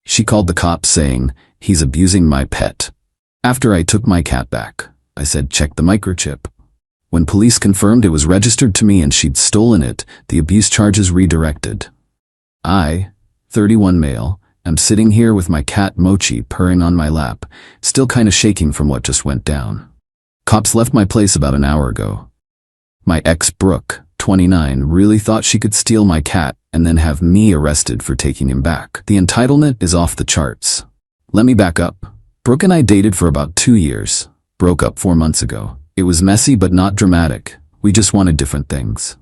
She called the cops saying, "He's abusing my pet." After I took my cat back, I said, "Check the microchip." When police confirmed it was registered to me and she'd stolen it, the abuse charges redirected. I, 31 male, am sitting here with my cat Mochi purring on my lap, still kinda shaking from what just went down. Cops left my place about an hour ago. My ex Brooke, 29, really thought she could steal my cat and then have me arrested for taking him back. The entitlement is off the charts. Let me back up. Brooke and I dated for about 2 years, broke up 4 months ago. It was messy but not dramatic. We just wanted different things.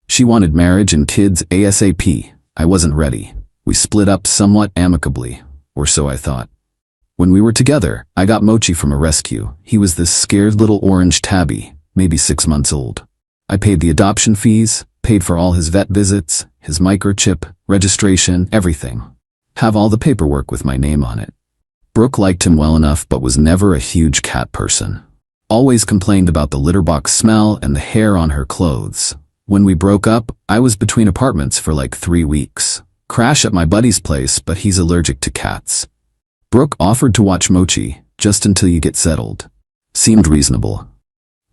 She wanted marriage and kids ASAP. I wasn't ready. We split up somewhat amicably, or so I thought. When we were together, I got Mochi from a rescue. He was this scared little orange tabby, maybe 6 months old. I paid the adoption fees, paid for all his vet visits, his microchip, registration, everything. Have all the paperwork with my name on it. Brooke liked him well enough but was never a huge cat person. Always complained about the litter box smell and the hair on her clothes. When we broke up, I was between apartments for like 3 weeks. Crash at my buddy's place, but he's allergic to cats. Brooke offered to watch Mochi, just until you get settled. Seemed reasonable.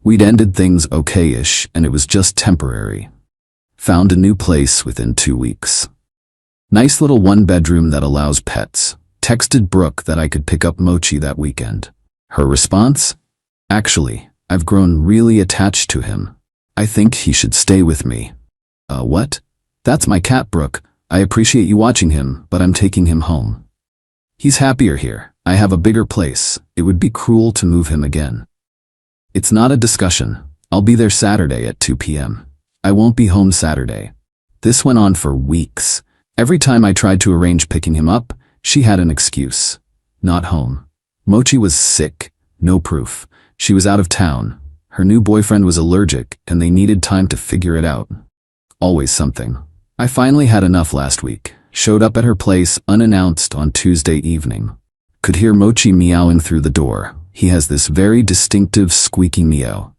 We'd ended things okay-ish, and it was just temporary. Found a new place within 2 weeks. Nice little 1-bedroom that allows pets. Texted Brooke that I could pick up Mochi that weekend. Her response? "Actually, I've grown really attached to him. I think he should stay with me." What? "That's my cat, Brooke. I appreciate you watching him, but I'm taking him home. He's happier here. I have a bigger place. It would be cruel to move him again." It's not a discussion. I'll be there Saturday at 2 p.m. I won't be home Saturday. This went on for weeks. Every time I tried to arrange picking him up, she had an excuse. Not home. Mochi was sick. No proof. She was out of town. Her new boyfriend was allergic, and they needed time to figure it out. Always something. I finally had enough last week. Showed up at her place unannounced on Tuesday evening. Could hear Mochi meowing through the door. He has this very distinctive squeaky meow.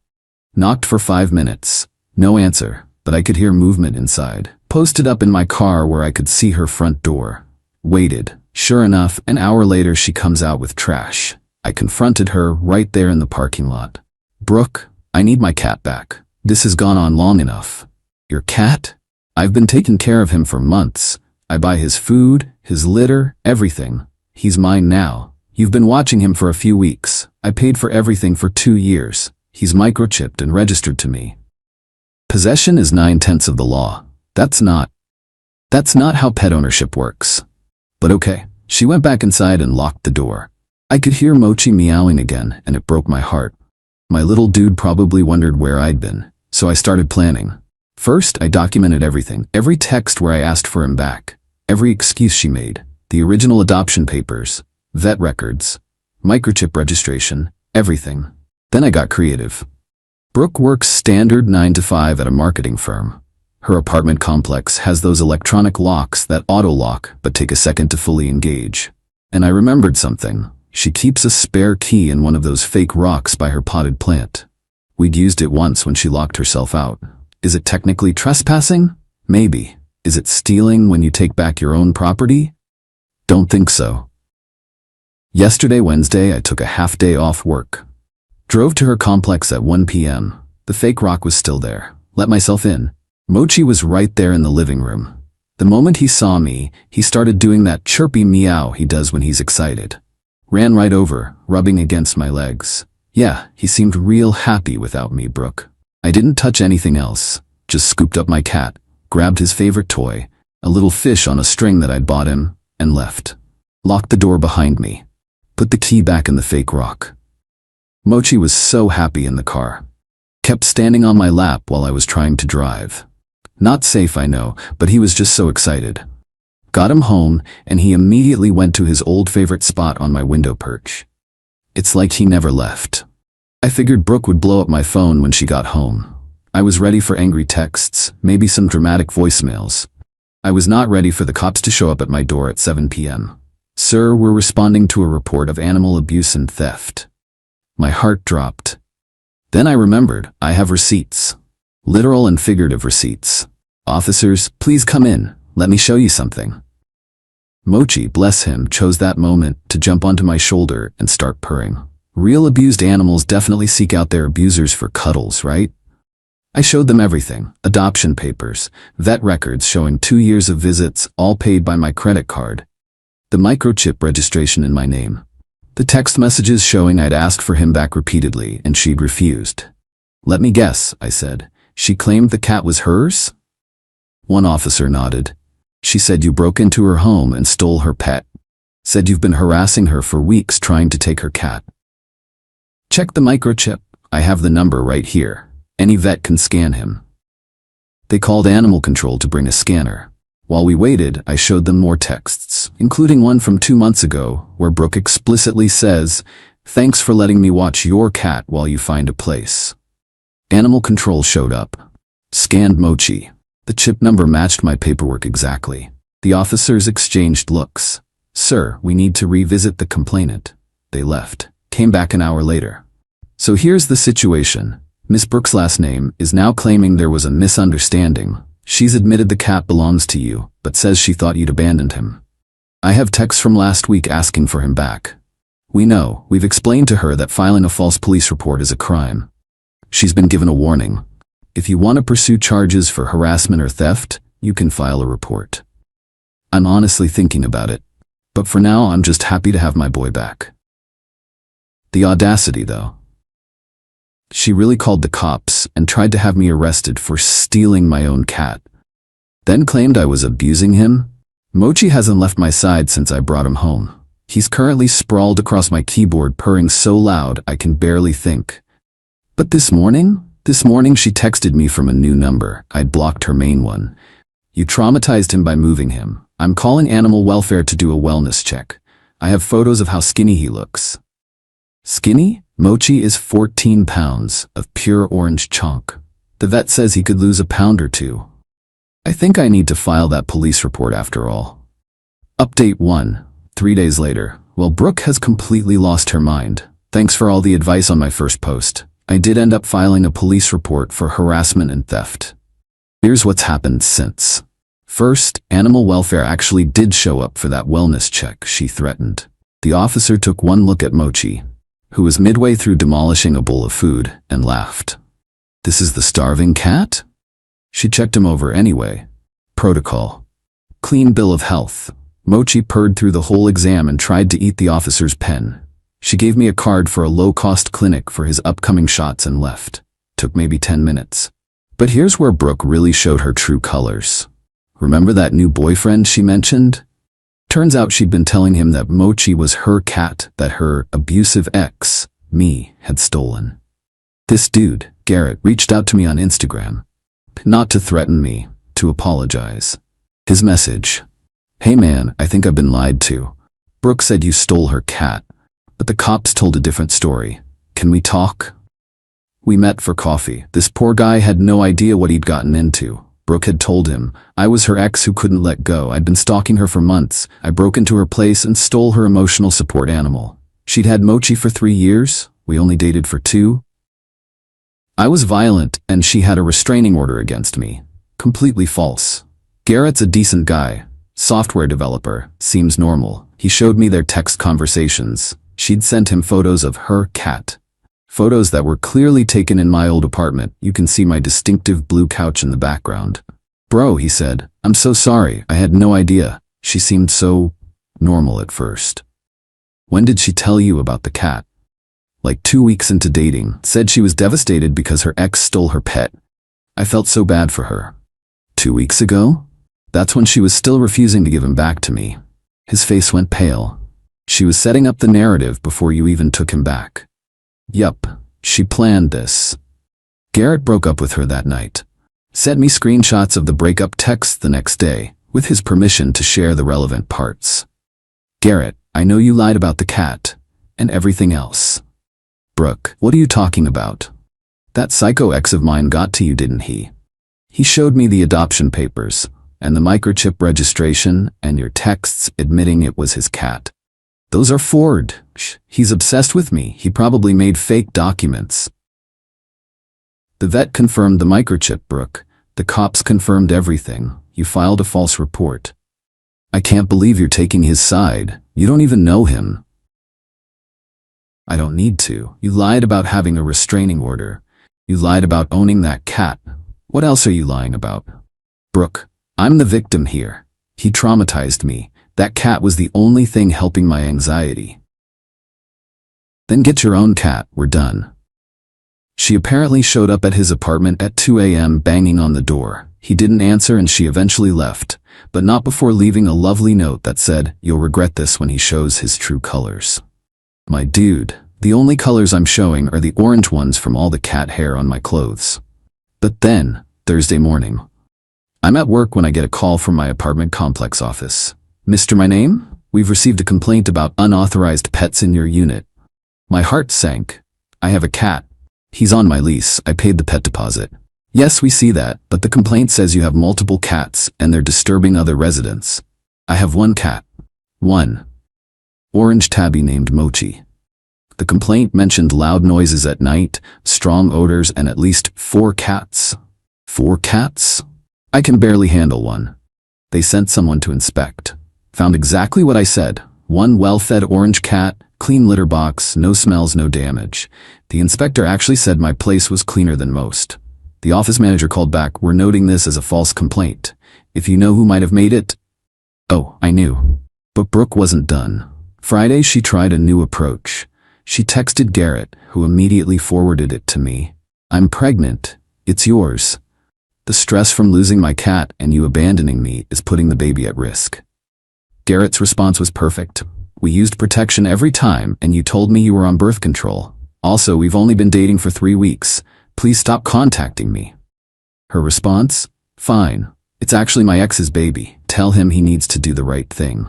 Knocked for 5 minutes. No answer, but I could hear movement inside. Posted up in my car where I could see her front door. Waited. Sure enough, an hour later she comes out with trash. I confronted her right there in the parking lot. "Brooke, I need my cat back. This has gone on long enough." "Your cat?" "I've been taking care of him for months. I buy his food, his litter, everything. He's mine now. You've been watching him for a few weeks. I paid for everything for 2 years. He's microchipped and registered to me." Possession is 9/10 of the law. That's not how pet ownership works. But okay, she went back inside and locked the door. I could hear Mochi meowing again, and it broke my heart. My little dude probably wondered where I'd been, so I started planning. First, I documented everything, every text where I asked for him back, every excuse she made, the original adoption papers, vet records, microchip registration, everything. Then I got creative. Brooke works standard 9 to 5 at a marketing firm. Her apartment complex has those electronic locks that auto-lock but take a second to fully engage. And I remembered something. She keeps a spare key in one of those fake rocks by her potted plant. We'd used it once when she locked herself out. Is it technically trespassing? Maybe. Is it stealing when you take back your own property? Don't think so. Yesterday, Wednesday, I took a half day off work. Drove to her complex at 1 p.m. The fake rock was still there. Let myself in. Mochi was right there in the living room. The moment he saw me, he started doing that chirpy meow he does when he's excited. Ran right over, rubbing against my legs. Yeah, he seemed real happy without me, Brooke. I didn't touch anything else. Just scooped up my cat, grabbed his favorite toy, a little fish on a string that I'd bought him, and left. Locked the door behind me. Put the key back in the fake rock. Mochi was so happy in the car. Kept standing on my lap while I was trying to drive. Not safe, I know, but he was just so excited. Got him home, and he immediately went to his old favorite spot on my window perch. It's like he never left. I figured Brooke would blow up my phone when she got home. I was ready for angry texts, maybe some dramatic voicemails. I was not ready for the cops to show up at my door at 7 p.m. "Sir, we're responding to a report of animal abuse and theft." My heart dropped. Then I remembered, I have receipts. Literal and figurative receipts. "Officers, please come in. Let me show you something." Mochi, bless him, chose that moment to jump onto my shoulder and start purring. Real abused animals definitely seek out their abusers for cuddles, right? I showed them everything: adoption papers, vet records showing 2 years of visits, all paid by my credit card, the microchip registration in my name, the text messages showing I'd asked for him back repeatedly and she'd refused. Let me guess, I said. She claimed the cat was hers? One officer nodded. She said you broke into her home and stole her pet. Said you've been harassing her for weeks trying to take her cat. Check the microchip. I have the number right here. Any vet can scan him. They called animal control to bring a scanner. While we waited, I showed them more texts, including one from 2 months ago, where Brooke explicitly says, "Thanks for letting me watch your cat while you find a place." Animal control showed up. Scanned Mochi. The chip number matched my paperwork exactly. The officers exchanged looks. "Sir, we need to revisit the complainant." They left. Came back an hour later. "So here's the situation. Miss Brooke's last name is now claiming there was a misunderstanding. She's admitted the cat belongs to you, but says she thought you'd abandoned him. I have texts from last week asking for him back. We know, we've explained to her that filing a false police report is a crime. She's been given a warning. If you want to pursue charges for harassment or theft, you can file a report. I'm honestly thinking about it, but for now I'm just happy to have my boy back." The audacity, though. She really called the cops and tried to have me arrested for stealing my own cat. Then claimed I was abusing him. Mochi hasn't left my side since I brought him home. He's currently sprawled across my keyboard purring so loud I can barely think. But this morning she texted me from a new number. I'd blocked her main one. "You traumatized him by moving him. I'm calling animal welfare to do a wellness check. I have photos of how skinny he looks." Skinny? Mochi is 14 pounds of pure orange chunk. The vet says he could lose a pound or 2. I think I need to file that police report after all. Update 1. 3 days later. Well, Brooke has completely lost her mind. Thanks for all the advice on my first post. I did end up filing a police report for harassment and theft. Here's what's happened since. First, animal welfare actually did show up for that wellness check she threatened. The officer took one look at Mochi, who was midway through demolishing a bowl of food, and laughed. "This is the starving cat?" She checked him over anyway. Protocol. Clean bill of health. Mochi purred through the whole exam and tried to eat the officer's pen. She gave me a card for a low-cost clinic for his upcoming shots and left. Took maybe 10 minutes. But here's where Brooke really showed her true colors. Remember that new boyfriend she mentioned? Turns out she'd been telling him that Mochi was her cat that her abusive ex, me, had stolen. This dude, Garrett, reached out to me on Instagram. Not to threaten me, to apologize. His message: "Hey man, I think I've been lied to. Brooke said you stole her cat, but the cops told a different story. Can we talk?" We met for coffee. This poor guy had no idea what he'd gotten into. Brooke had told him, I was her ex who couldn't let go. I'd been stalking her for months. I broke into her place and stole her emotional support animal. She'd had Mochi for 3 years. We only dated for 2. I was violent, and she had a restraining order against me. Completely false. Garrett's a decent guy. Software developer. Seems normal. He showed me their text conversations. She'd sent him photos of her cat. Photos that were clearly taken in my old apartment. You can see my distinctive blue couch in the background. "Bro," he said, "I'm so sorry. I had no idea." She seemed so normal at first. "When did she tell you about the cat?" Like 2 weeks into dating. Said she was devastated because her ex stole her pet. I felt so bad for her. 2 weeks ago? That's when she was still refusing to give him back to me. His face went pale. She was setting up the narrative before you even took him back. Yup, she planned this. Garrett broke up with her that night. Sent me screenshots of the breakup text the next day, with his permission to share the relevant parts. "Garrett, I know you lied about the cat, and everything else." "Brooke, what are you talking about? That psycho ex of mine got to you, didn't he? He showed me the adoption papers, and the microchip registration, and your texts admitting it was his cat. Those are forged. He's obsessed with me. He probably made fake documents." The vet confirmed the microchip, Brooke. The cops confirmed everything. You filed a false report. I can't believe you're taking his side. You don't even know him. I don't need to. You lied about having a restraining order. You lied about owning that cat. What else are you lying about? Brooke, I'm the victim here. He traumatized me. That cat was the only thing helping my anxiety. Then get your own cat, we're done. She apparently showed up at his apartment at 2 a.m. banging on the door. He didn't answer and she eventually left, but not before leaving a lovely note that said, "You'll regret this when he shows his true colors." My dude, the only colors I'm showing are the orange ones from all the cat hair on my clothes. But then, Thursday morning, I'm at work when I get a call from my apartment complex office. "Mr. My name? We've received a complaint about unauthorized pets in your unit." My heart sank. I have a cat. He's on my lease. I paid the pet deposit. "Yes, we see that, but the complaint says you have multiple cats and they're disturbing other residents." "I have one cat." One orange tabby named Mochi. The complaint mentioned loud noises at night, strong odors, and at least 4 cats. 4 cats? I can barely handle one. They sent someone to inspect. Found exactly what I said. One well-fed orange cat, clean litter box, no smells, no damage. The inspector actually said my place was cleaner than most. The office manager called back, "We're noting this as a false complaint. If you know who might have made it." Oh, I knew. But Brooke wasn't done. Friday she tried a new approach. She texted Garrett, who immediately forwarded it to me. "I'm pregnant. It's yours. The stress from losing my cat and you abandoning me is putting the baby at risk." Garrett's response was perfect. "We used protection every time and you told me you were on birth control. Also, we've only been dating for 3 weeks. Please stop contacting me." Her response? "Fine. It's actually my ex's baby. Tell him he needs to do the right thing."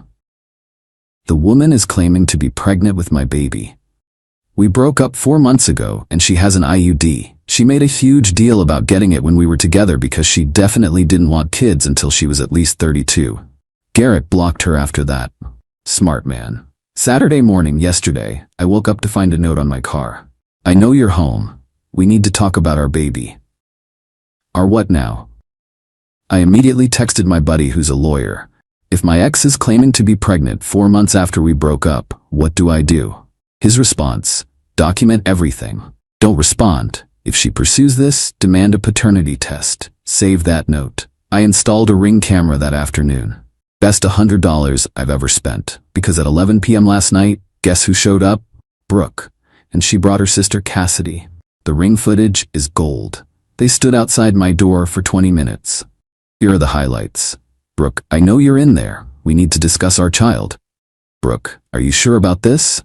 The woman is claiming to be pregnant with my baby. We broke up 4 months ago and she has an IUD. She made a huge deal about getting it when we were together because she definitely didn't want kids until she was at least 32. Garrett blocked her after that. Smart man. Saturday morning yesterday, I woke up to find a note on my car. "I know you're home. We need to talk about our baby." Our what now? I immediately texted my buddy who's a lawyer. If my ex is claiming to be pregnant 4 months after we broke up, what do I do? His response: "Document everything. Don't respond. If she pursues this, demand a paternity test. Save that note." I installed a Ring camera that afternoon. Best $100 I've ever spent. Because at 11 p.m. last night, guess who showed up? Brooke. And she brought her sister Cassidy. The Ring footage is gold. They stood outside my door for 20 minutes. Here are the highlights. Brooke, "I know you're in there. We need to discuss our child." Brooke, "Are you sure about this?"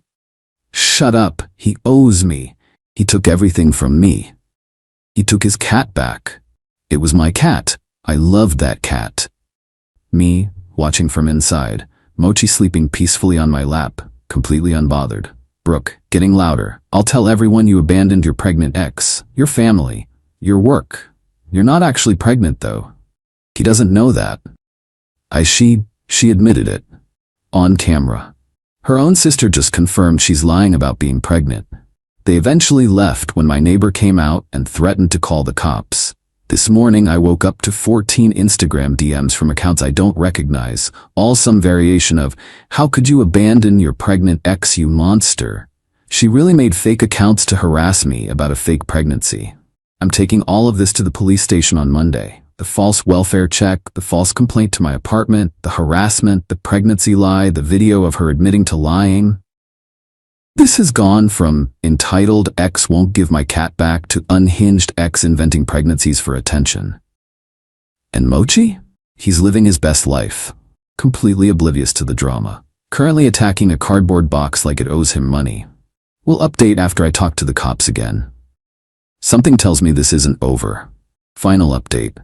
"Shut up. He owes me. He took everything from me. He took his cat back. It was my cat. I loved that cat." Me, watching from inside, Mochi sleeping peacefully on my lap, completely unbothered. Brooke, getting louder. "I'll tell everyone you abandoned your pregnant ex, your family, your work. You're not actually pregnant though. He doesn't know that." She admitted it. On camera. Her own sister just confirmed she's lying about being pregnant. They eventually left when my neighbor came out and threatened to call the cops. This morning I woke up to 14 Instagram DMs from accounts I don't recognize, all some variation of, "How could you abandon your pregnant ex, you monster?" She really made fake accounts to harass me about a fake pregnancy. I'm taking all of this to the police station on Monday. The false welfare check, the false complaint to my apartment, the harassment, the pregnancy lie, the video of her admitting to lying. This has gone from entitled ex won't give my cat back to unhinged ex inventing pregnancies for attention. And Mochi? He's living his best life, completely oblivious to the drama, currently attacking a cardboard box like it owes him money. We'll update after I talk to the cops again. Something tells me this isn't over. Final update.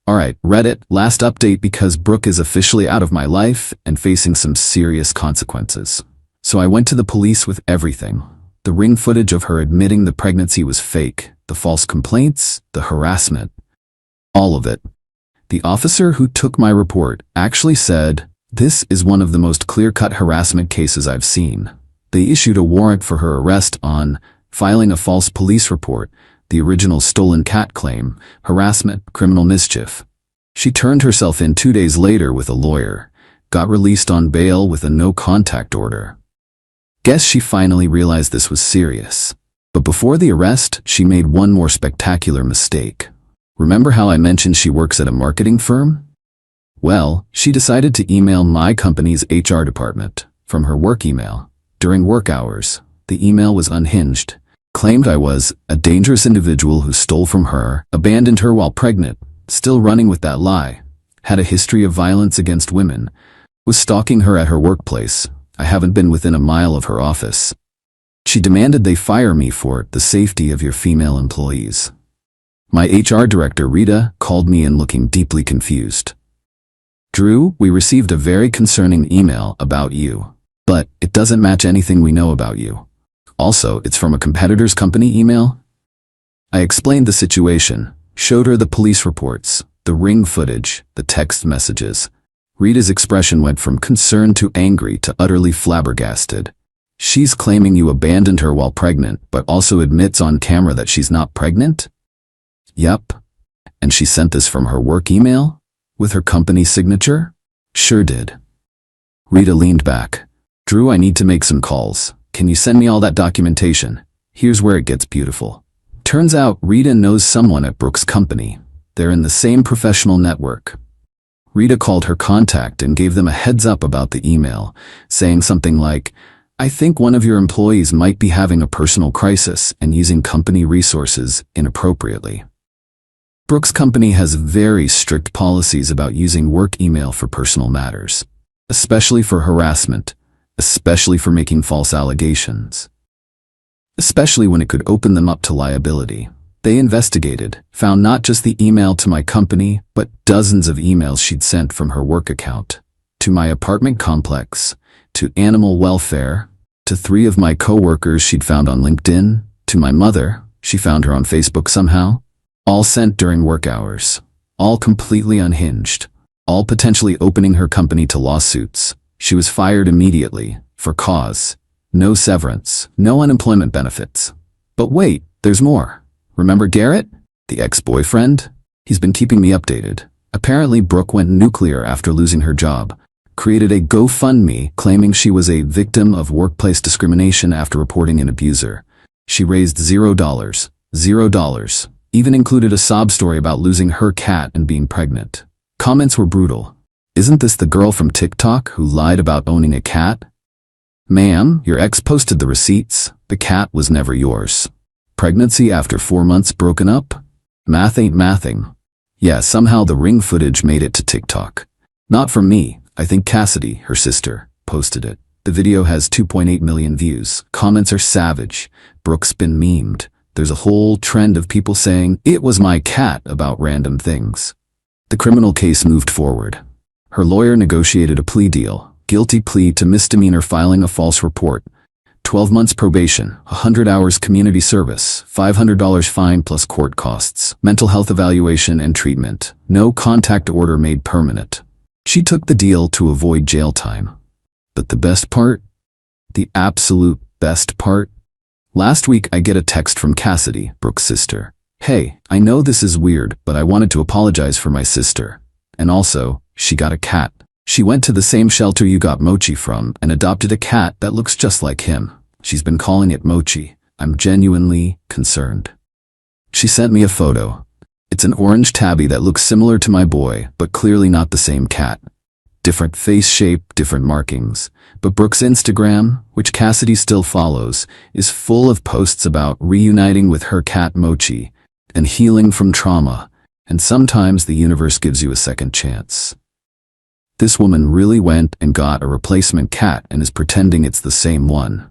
Alright, Reddit, last update because Brooke is officially out of my life and facing some serious consequences. So I went to the police with everything. The Ring footage of her admitting the pregnancy was fake, the false complaints, the harassment. All of it. The officer who took my report actually said, "This is one of the most clear-cut harassment cases I've seen." They issued a warrant for her arrest on filing a false police report, the original stolen cat claim, harassment, criminal mischief. She turned herself in 2 days later with a lawyer. got released on bail with a no-contact order. Guess she finally realized this was serious. But before the arrest, she made one more spectacular mistake. Remember how I mentioned she works at a marketing firm? Well, she decided to email my company's HR department from her work email. During work hours, the email was unhinged, claimed I was a dangerous individual who stole from her, abandoned her while pregnant, still running with that lie, had a history of violence against women, was stalking her at her workplace. I haven't been within a mile of her office. She demanded they fire me for the safety of your female employees. My HR director, Rita, called me in looking deeply confused. Drew, we received a very concerning email about you, but it doesn't match anything we know about you. Also, it's from a competitor's company email. I explained the situation, showed her the police reports, the ring footage, the text messages. Rita's expression went from concerned to angry to utterly flabbergasted. She's claiming you abandoned her while pregnant, but also admits on camera that she's not pregnant? Yep. And she sent this from her work email? With her company signature? Sure did. Rita leaned back. Drew, I need to make some calls. Can you send me all that documentation? Here's where it gets beautiful. Turns out Rita knows someone at Brooke's company. They're in the same professional network. Rita called her contact and gave them a heads up about the email, saying something like, I think one of your employees might be having a personal crisis and using company resources inappropriately. Brooke's company has very strict policies about using work email for personal matters, especially for harassment, especially for making false allegations, especially when it could open them up to liability. They investigated, found not just the email to my company, but dozens of emails she'd sent from her work account, to my apartment complex, to animal welfare, to 3 of my coworkers she'd found on LinkedIn, to my mother, she found her on Facebook somehow. All sent during work hours, all completely unhinged, all potentially opening her company to lawsuits. She was fired immediately, for cause. No severance, no unemployment benefits. But wait, there's more. Remember Garrett? The ex-boyfriend? He's been keeping me updated. Apparently Brooke went nuclear after losing her job, created a GoFundMe claiming she was a victim of workplace discrimination after reporting an abuser. She raised $0. $0. Even included a sob story about losing her cat and being pregnant. Comments were brutal. Isn't this the girl from TikTok who lied about owning a cat? Ma'am, your ex posted the receipts. The cat was never yours. Pregnancy after 4 months broken up? Math ain't mathing. Yeah, somehow the ring footage made it to TikTok. Not from me. I think Cassidy, her sister, posted it. The video has 2.8 million views. Comments are savage. Brooke's been memed. There's a whole trend of people saying, it was my cat about random things. The criminal case moved forward. Her lawyer negotiated a plea deal, guilty plea to misdemeanor filing a false report, 12 months probation, 100 hours community service, $500 fine plus court costs, mental health evaluation and treatment, no contact order made permanent. She took the deal to avoid jail time. But the best part? The absolute best part? Last week I get a text from Cassidy, Brooke's sister. Hey, I know this is weird, but I wanted to apologize for my sister. And also, she got a cat. She went to the same shelter you got Mochi from and adopted a cat that looks just like him. She's been calling it Mochi. I'm genuinely concerned. She sent me a photo. It's an orange tabby that looks similar to my boy, but clearly not the same cat. Different face shape, different markings. But Brooke's Instagram, which Cassidy still follows, is full of posts about reuniting with her cat Mochi and healing from trauma, and sometimes the universe gives you a second chance. This woman really went and got a replacement cat and is pretending it's the same one.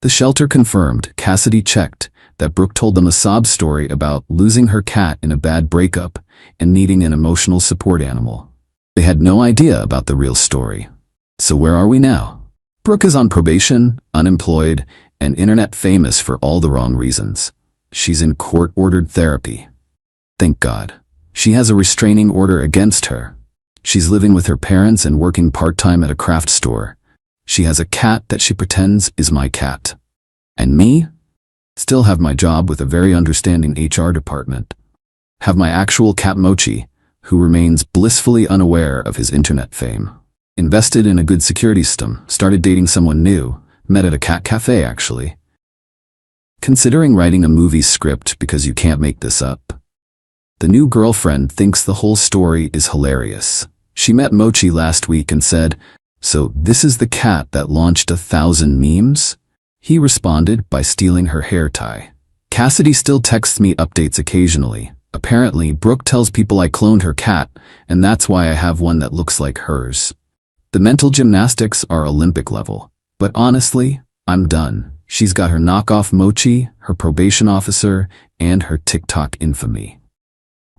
The shelter confirmed, Cassidy checked, that Brooke told them a sob story about losing her cat in a bad breakup and needing an emotional support animal. They had no idea about the real story. So where are we now? Brooke is on probation, unemployed, and internet famous for all the wrong reasons. She's in court-ordered therapy. Thank God. She has a restraining order against her. She's living with her parents and working part-time at a craft store. She has a cat that she pretends is my cat. And me? Still have my job with a very understanding HR department. Have my actual cat Mochi, who remains blissfully unaware of his internet fame. Invested in a good security system, started dating someone new, met at a cat cafe actually. Considering writing a movie script because you can't make this up. The new girlfriend thinks the whole story is hilarious. She met Mochi last week and said, "So this is the cat that launched 1,000 memes?" He responded by stealing her hair tie. Cassidy still texts me updates occasionally. Apparently, Brooke tells people I cloned her cat, and that's why I have one that looks like hers. The mental gymnastics are Olympic level. But honestly, I'm done. She's got her knockoff Mochi, her probation officer, and her TikTok infamy.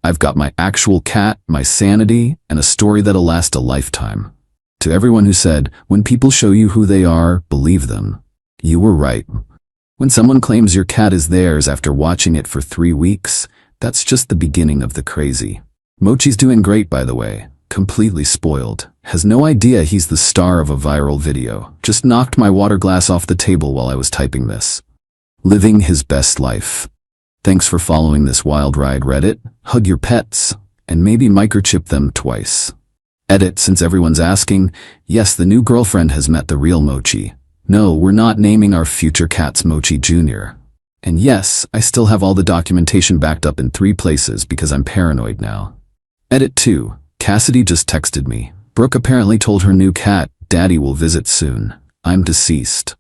I've got my actual cat, my sanity, and a story that'll last a lifetime. To everyone who said, when people show you who they are, believe them. You were right. When someone claims your cat is theirs after watching it for 3 weeks, that's just the beginning of the crazy. Mochi's doing great, by the way. Completely spoiled. Has no idea he's the star of a viral video. Just knocked my water glass off the table while I was typing this. Living his best life. Thanks for following this wild ride, Reddit. Hug your pets, and maybe microchip them twice. Edit, since everyone's asking, yes, the new girlfriend has met the real Mochi. No, we're not naming our future cats Mochi Jr. And yes, I still have all the documentation backed up in 3 places because I'm paranoid now. Edit 2. Cassidy just texted me. Brooke apparently told her new cat, "Daddy will visit soon. I'm deceased."